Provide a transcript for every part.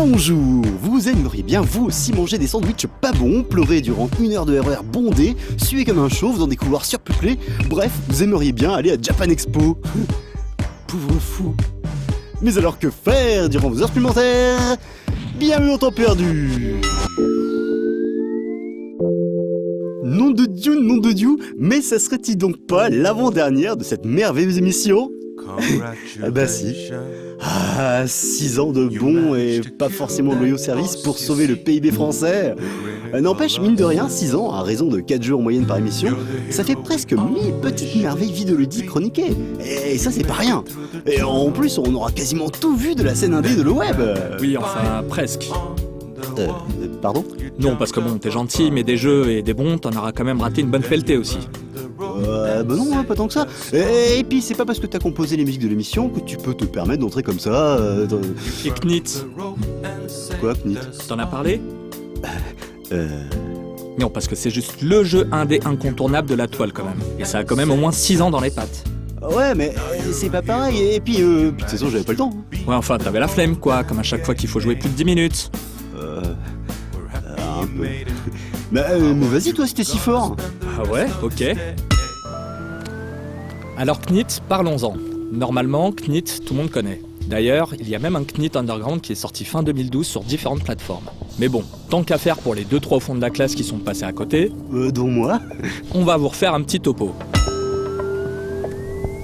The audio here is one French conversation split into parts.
Bonjour. Vous aimeriez bien vous aussi manger des sandwichs pas bons, pleurer durant 1 heure de RER bondé, suer comme un chauve dans des couloirs surpeuplés, bref, vous aimeriez bien aller à Japan Expo. Pauvre fou. Mais alors que faire durant vos heures supplémentaires? Bienvenue en temps perdu. Nom de Dieu, mais ça serait-il donc pas l'avant-dernière de cette merveilleuse émission? Ah bah si. 6 ans de bons et pas forcément loyaux services pour sauver le PIB français. N'empêche, mine de rien, 6 ans, à raison de 4 jeux en moyenne par émission, ça fait presque 1000 petites merveilles vidéoludiques chroniquées. Et ça, c'est pas rien. Et en plus, on aura quasiment tout vu de la scène indé de le web. Oui, enfin, presque. Pardon? Non, parce que bon, t'es gentil, mais des jeux et des bons, t'en auras quand même raté une bonne pelletée aussi. Bah non, pas tant que ça. Et puis, c'est pas parce que t'as composé les musiques de l'émission que tu peux te permettre d'entrer comme ça Et Knit, Quoi, Knit? t'en as parlé? Non, parce que c'est juste le jeu indé incontournable de la toile quand même. Et ça a quand même au moins 6 ans dans les pattes. Ouais, mais c'est pas pareil. Et puis, de toute façon, j'avais pas le temps. Ouais, enfin, t'avais la flemme quoi, comme à chaque fois qu'il faut jouer plus de 10 minutes. Un peu. Mais vas-y, toi, si t'es si fort. Ah ouais, ok. Alors Knit, parlons-en. Normalement, Knit, tout le monde connaît. D'ailleurs, il y a même un Knit Underground qui est sorti fin 2012 sur différentes plateformes. Mais bon, tant qu'à faire pour les 2-3 fonds de la classe qui sont passés à côté, Dont moi. on va vous refaire un petit topo.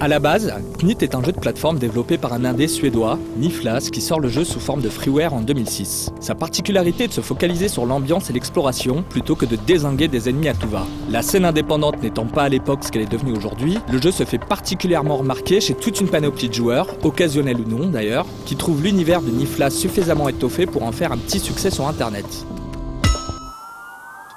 A la base, Knit est un jeu de plateforme développé par un indé suédois, Niflas, qui sort le jeu sous forme de freeware en 2006. Sa particularité est de se focaliser sur l'ambiance et l'exploration, plutôt que de dézinguer des ennemis à tout va. La scène indépendante n'étant pas à l'époque ce qu'elle est devenue aujourd'hui, le jeu se fait particulièrement remarquer chez toute une panoplie de joueurs, occasionnels ou non d'ailleurs, qui trouvent l'univers de Niflas suffisamment étoffé pour en faire un petit succès sur internet.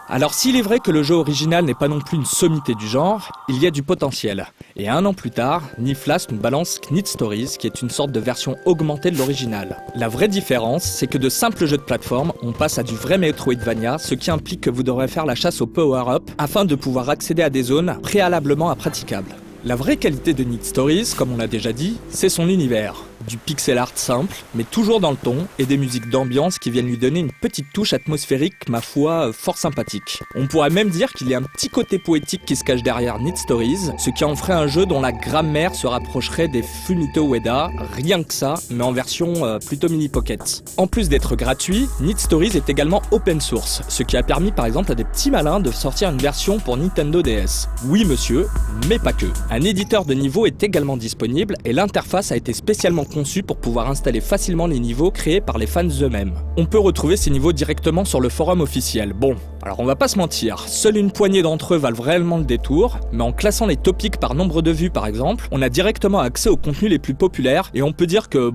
Alors s'il est vrai que le jeu original n'est pas non plus une sommité du genre, il y a du potentiel. Et 1 an plus tard, Niflas nous balance Knit Stories, qui est une sorte de version augmentée de l'original. La vraie différence, c'est que de simples jeux de plateforme, on passe à du vrai Metroidvania, ce qui implique que vous devrez faire la chasse au power-up afin de pouvoir accéder à des zones préalablement impraticables. La vraie qualité de Knit Stories, comme on l'a déjà dit, c'est son univers. Du pixel art simple, mais toujours dans le ton, et des musiques d'ambiance qui viennent lui donner une petite touche atmosphérique, ma foi, fort sympathique. On pourrait même dire qu'il y a un petit côté poétique qui se cache derrière Knit Stories, ce qui en ferait un jeu dont la grammaire se rapprocherait des Fumito Ueda, rien que ça, mais en version plutôt mini pocket. En plus d'être gratuit, Knit Stories est également open source, ce qui a permis par exemple à des petits malins de sortir une version pour Nintendo DS. Oui monsieur, mais pas que. Un éditeur de niveau est également disponible, et l'interface a été spécialement conçu pour pouvoir installer facilement les niveaux créés par les fans eux-mêmes. On peut retrouver ces niveaux directement sur le forum officiel. Bon, alors on va pas se mentir, seule une poignée d'entre eux valent réellement le détour, mais en classant les topics par nombre de vues par exemple, on a directement accès aux contenus les plus populaires, et on peut dire que,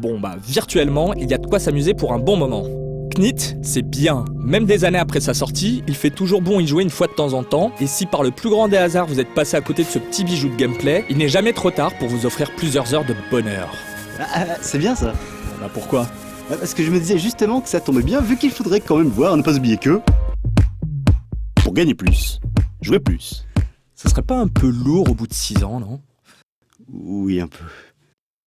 virtuellement, il y a de quoi s'amuser pour un bon moment. Knit, c'est bien. Même des années après sa sortie, il fait toujours bon y jouer une fois de temps en temps, et si par le plus grand des hasards vous êtes passé à côté de ce petit bijou de gameplay, il n'est jamais trop tard pour vous offrir plusieurs heures de bonheur. C'est bien ça. Bah pourquoi? Parce que je me disais justement que ça tombait bien, vu qu'il faudrait quand même voir, ne pas oublier que... Pour gagner plus, jouer plus. Ça serait pas un peu lourd au bout de 6 ans, non? Oui, un peu.